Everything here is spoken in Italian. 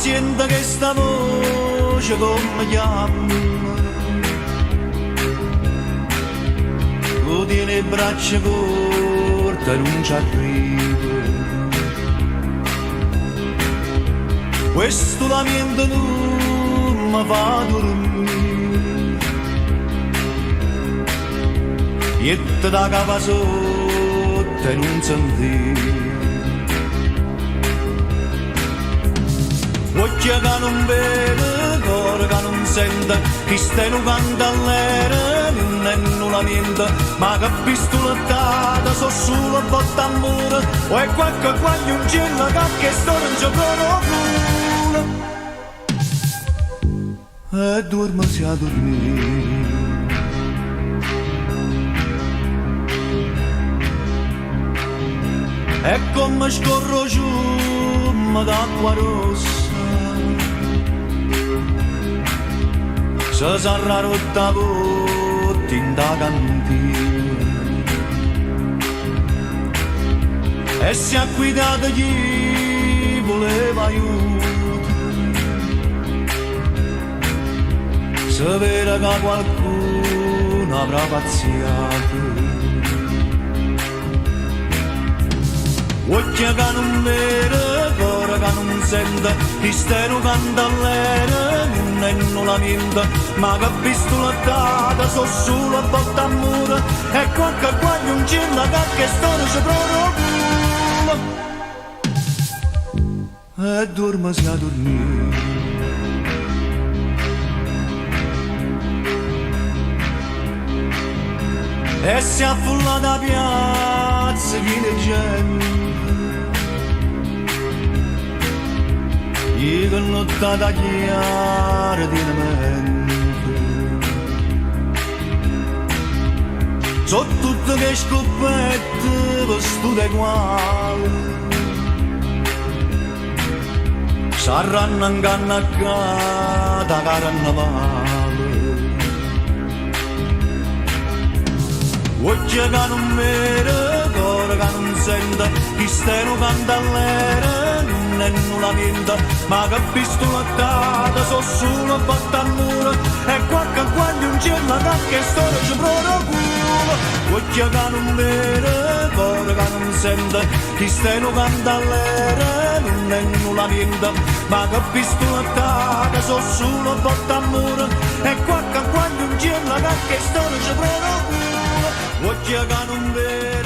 sento che sta voce come chiama, tu tieni le braccia corte e non ci arriva. Questo lamento non mi fa dormire, e te da cava sotto e non sentire. Occhi che non vede, cuore che non sente, chi sta in un candellere, non è un lamento, ma che pistolettata, so solo botta amore, o è qualche guaglioncino che sto non ci culo, e dormisi a dormire. E come scorro giù d'acqua rossa, se sarà rotta botte in da cantina, e si è guidato chi voleva aiuto, sapere che qualcuno avrà pazziato. Occhi che non vede, cuore che non sente, chi sta in un candellere, non è un lamento, ma che pistolettata, so solo botta amore, e qualche guaglioncino che storia ci culo, e dormisi a dormire. E si affolla da piazza piena di gente, io che nottata chiara di mente, so tutte che scopette vestute uguali, saranno ingannacata carnevale. Occhi che non vede, cuore che non sente, chi sta in un candellere, non è un lamento, ma che pistolettata, so solo botta amore, e qualche guaglioncino che storia ci culo. Occhi che non vede, cuore che non sente, chi sta in un candellere, non è un lamento, ma che pistolettata, so solo botta amore, e qualche guaglioncino che storia ci culo. Occhi che non vede.